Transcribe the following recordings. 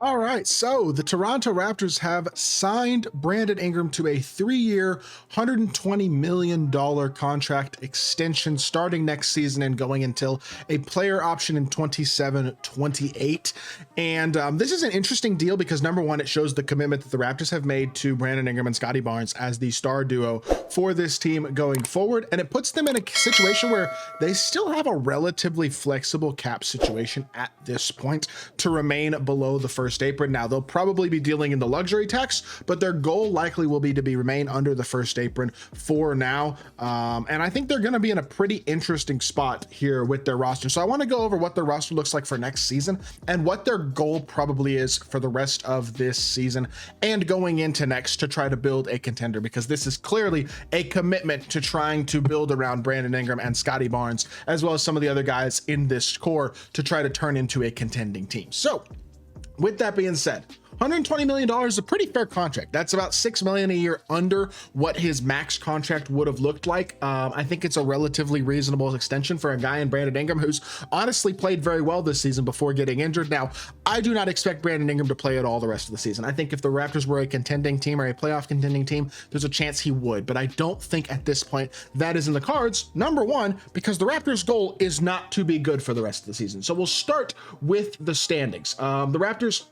All right, so the Toronto Raptors have signed Brandon Ingram to a 3-year, $120 million contract extension starting next season and going until a player option in 27-28. And this is an interesting deal because number one, it shows the commitment that the Raptors have made to Brandon Ingram and Scotty Barnes as the star duo for this team going forward. And it puts them in a situation where they still have a relatively flexible cap situation at this point to remain below the first apron. Now they'll probably be dealing in the luxury tax, but their goal likely will be to remain under the first apron for now. And I think they're going to be in a pretty interesting spot here with their roster. So I want to go over what their roster looks like for next season and what their goal probably is for the rest of this season and going into next to try to build a contender, because this is clearly a commitment to trying to build around Brandon Ingram and Scotty Barnes, as well as some of the other guys in this core to try to turn into a contending team. So with that being said, $120 million is a pretty fair contract. That's about $6 million a year under what his max contract would have looked like. I think it's a relatively reasonable extension for a guy in Brandon Ingram who's honestly played very well this season before getting injured. Now, I do not expect Brandon Ingram to play at all the rest of the season. I think if the Raptors were a contending team or a playoff contending team, there's a chance he would, but I don't think at this point that is in the cards. Number one, because the Raptors' goal is not to be good for the rest of the season. So we'll start with the standings. The Raptors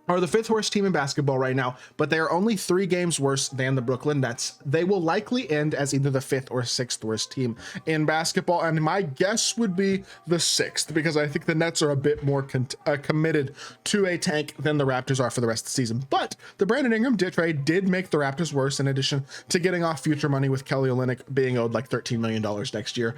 are the 5th worst team in basketball right now, but they are only 3 games worse than the Brooklyn Nets. They will likely end as either the 5th or 6th worst team in basketball, and my guess would be the 6th, because I think the Nets are a bit more committed to a tank than the Raptors are for the rest of the season. But the Brandon Ingram trade did make the Raptors worse, in addition to getting off future money with Kelly Olynyk being owed like $13 million next year.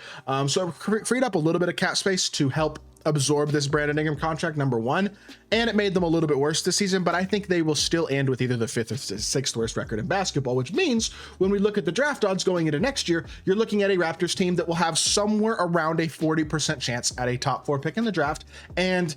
So it freed up a little bit of cap space to help absorb this Brandon Ingram contract, number one, and it made them a little bit worse this season, but I think they will still end with either the 5th or 6th worst record in basketball, which means when we look at the draft odds going into next year, you're looking at a Raptors team that will have somewhere around a 40% chance at a top 4 pick in the draft, and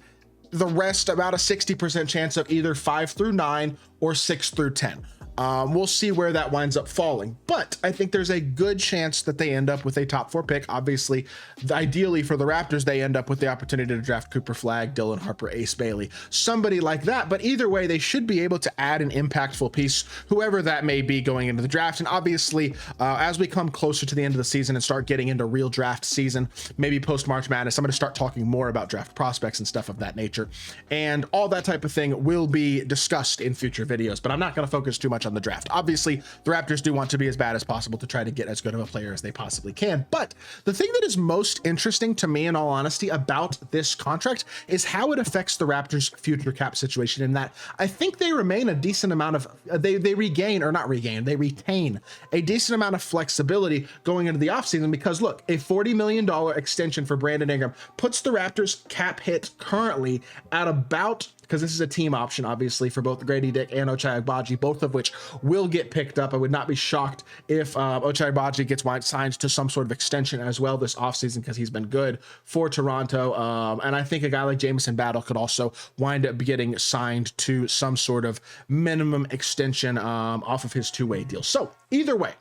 the rest about a 60% chance of either 5 through 9 or 6 through 10. We'll see where that winds up falling, but I think there's a good chance that they end up with a top 4 pick. Obviously, ideally for the Raptors, they end up with the opportunity to draft Cooper Flagg, Dylan Harper, Ace Bailey, somebody like that. But either way, they should be able to add an impactful piece, whoever that may be going into the draft. And obviously, as we come closer to the end of the season and start getting into real draft season, maybe post March Madness, I'm going to start talking more about draft prospects and stuff of that nature. And all that type of thing will be discussed in future videos, but I'm not going to focus too much on the draft. Obviously, the Raptors do want to be as bad as possible to try to get as good of a player as they possibly can. But the thing that is most interesting to me, in all honesty, about this contract is how it affects the Raptors' future cap situation, in that I think they remain a decent amount of, they retain a decent amount of flexibility going into the offseason, because look, a $40 million extension for Brandon Ingram puts the Raptors' cap hit currently at about, because this is a team option, obviously, for both Grady Dick and Ochai Agbaji, both of which will get picked up. I would not be shocked if Ochai Agbaji gets signed to some sort of extension as well this offseason, because he's been good for Toronto. And I think a guy like Jamison Battle could also wind up getting signed to some sort of minimum extension off of his 2-way deal. So either way,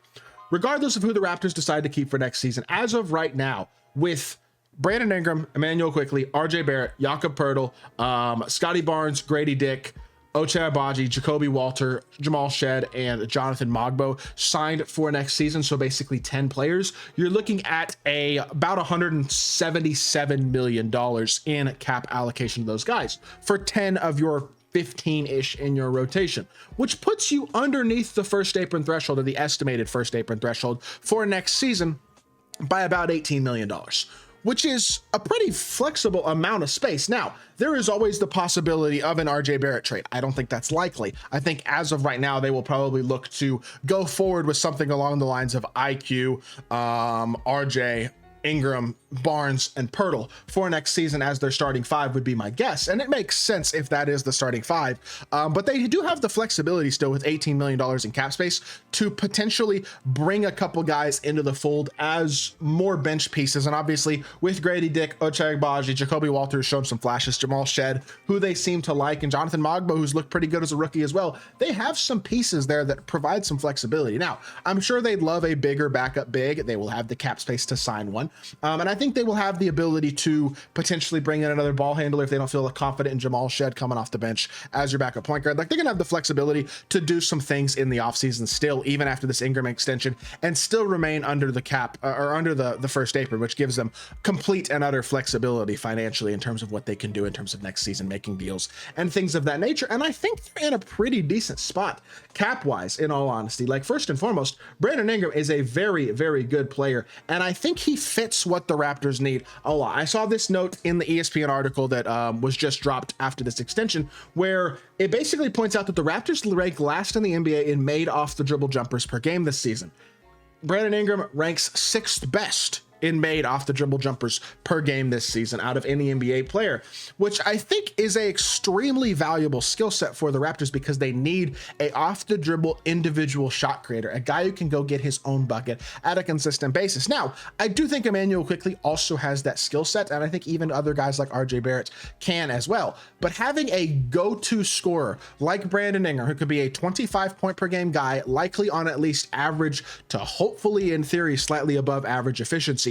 regardless of who the Raptors decide to keep for next season, as of right now, with Brandon Ingram, Emmanuel Quickley, RJ Barrett, Jakob Poeltl, Scotty Barnes, Grady Dick, Ochai Agbaji, Jacoby Walter, Jamal Shed, and Jonathan Mogbo signed for next season. So basically 10 players. You're looking at about $177 million in cap allocation to those guys for 10 of your 15-ish in your rotation, which puts you underneath the first apron threshold, or the estimated first apron threshold for next season, by about $18 million. Which is a pretty flexible amount of space. Now, there is always the possibility of an RJ Barrett trade. I don't think that's likely. I think as of right now, they will probably look to go forward with something along the lines of IQ, RJ, Ingram, Barnes, and Poeltl for next season as their starting 5 would be my guess. And it makes sense if that is the starting 5. But they do have the flexibility still with $18 million in cap space to potentially bring a couple guys into the fold as more bench pieces. And obviously with Grady Dick, Ochai Agbaji, Jacoby Walter has shown some flashes, Jamal Shed, who they seem to like, and Jonathan Mogbo, who's looked pretty good as a rookie as well. They have some pieces there that provide some flexibility. Now, I'm sure they'd love a bigger backup big. They will have the cap space to sign one. And I think they will have the ability to potentially bring in another ball handler if they don't feel confident in Jamal Shed coming off the bench as your backup point guard. Like, they're gonna have the flexibility to do some things in the offseason still, even after this Ingram extension, and still remain under the cap or under the first apron, which gives them complete and utter flexibility financially in terms of what they can do in terms of next season, making deals and things of that nature. And I think they're in a pretty decent spot cap wise, in all honesty. Like, first and foremost, Brandon Ingram is a very, very good player, and I think he fits what the Raptors need a lot. I saw this note in the ESPN article that was just dropped after this extension, where it basically points out that the Raptors rank last in the NBA in made off the dribble jumpers per game this season. Brandon Ingram ranks 6th best in made off the dribble jumpers per game this season out of any NBA player, which I think is a extremely valuable skill set for the Raptors, because they need a off the dribble individual shot creator, a guy who can go get his own bucket at a consistent basis. Now, I do think Immanuel Quickley also has that skill set, and I think even other guys like RJ Barrett can as well. But having a go-to scorer like Brandon Ingram, who could be a 25 point per game guy, likely on at least average to hopefully in theory slightly above average efficiency,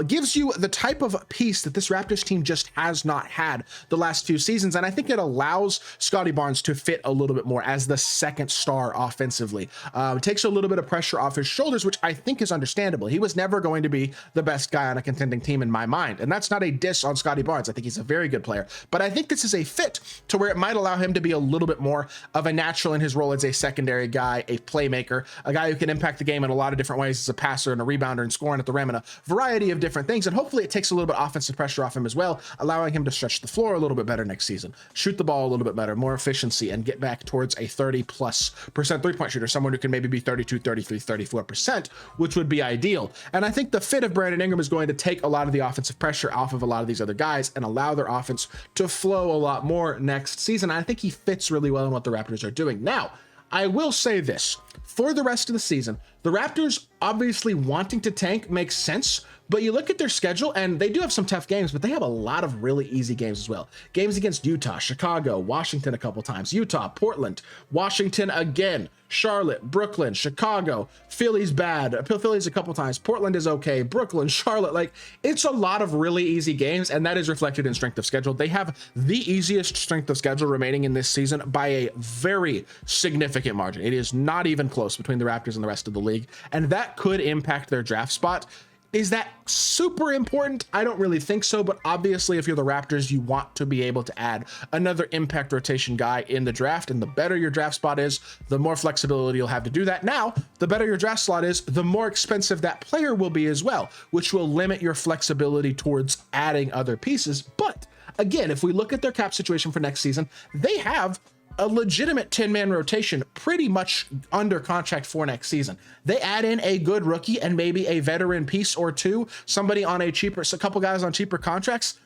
gives you the type of piece that this Raptors team just has not had the last few seasons. And I think it allows Scottie Barnes to fit a little bit more as the second star offensively. It takes a little bit of pressure off his shoulders, which I think is understandable. He was never going to be the best guy on a contending team in my mind. And that's not a diss on Scottie Barnes. I think he's a very good player, but I think this is a fit to where it might allow him to be a little bit more of a natural in his role as a secondary guy, a playmaker, a guy who can impact the game in a lot of different ways as a passer and a rebounder and scoring at the rim and a variety of different things. And hopefully it takes a little bit of offensive pressure off him as well, allowing him to stretch the floor a little bit better next season, shoot the ball a little bit better, more efficiency, and get back towards a 30+% three-point shooter, someone who can maybe be 32, 33, 34%, which would be ideal. And I think the fit of Brandon Ingram is going to take a lot of the offensive pressure off of a lot of these other guys and allow their offense to flow a lot more next season. I think he fits really well in what the Raptors are doing. Now, I will say this, for the rest of the season, the Raptors obviously wanting to tank makes sense, but you look at their schedule and they do have some tough games, but they have a lot of really easy games as well. Games against Utah, Chicago, Washington a couple times, Utah, Portland, Washington again, Charlotte, Brooklyn, Chicago, Philly's bad, Philly's a couple times, Portland is okay, Brooklyn, Charlotte. Like, it's a lot of really easy games, and that is reflected in strength of schedule. They have the easiest strength of schedule remaining in this season by a very significant margin. It is not even close between the Raptors and the rest of the league, and that could impact their draft spot. Is that super important? I don't really think so, but obviously if you're the Raptors, you want to be able to add another impact rotation guy in the draft, and the better your draft spot is, the more flexibility you'll have to do that. Now, the better your draft slot is, the more expensive that player will be as well, which will limit your flexibility towards adding other pieces. But again, if we look at their cap situation for next season, they have a legitimate 10-man rotation pretty much under contract for next season. They add in a good rookie and maybe a veteran piece or two, somebody on a couple guys on cheaper contracts,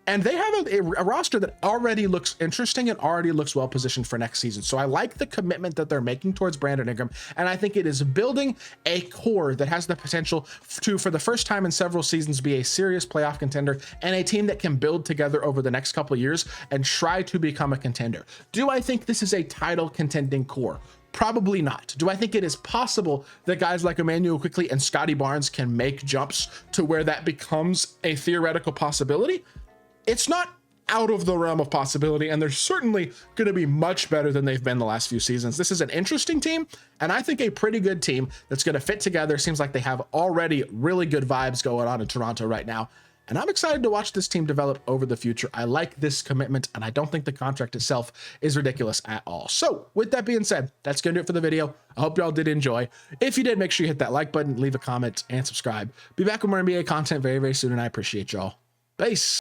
and they have a roster that already looks interesting and already looks well positioned for next season. So I like the commitment that they're making towards Brandon Ingram, and I think it is building a core that has the potential to, for the first time in several seasons, be a serious playoff contender and a team that can build together over the next couple of years and try to become a contender. Do I think this is a title contending core? Probably not. Do I think it is possible that guys like Immanuel Quickley and Scottie Barnes can make jumps to where that becomes a theoretical possibility? It's not out of the realm of possibility, and they're certainly going to be much better than they've been the last few seasons. This is an interesting team, and I think a pretty good team that's going to fit together. Seems like they have already really good vibes going on in Toronto right now, and I'm excited to watch this team develop over the future. I like this commitment, and I don't think the contract itself is ridiculous at all. So with that being said, that's going to do it for the video. I hope y'all did enjoy. If you did, make sure you hit that like button, leave a comment, and subscribe. Be back with more NBA content very, very soon, and I appreciate y'all. Peace.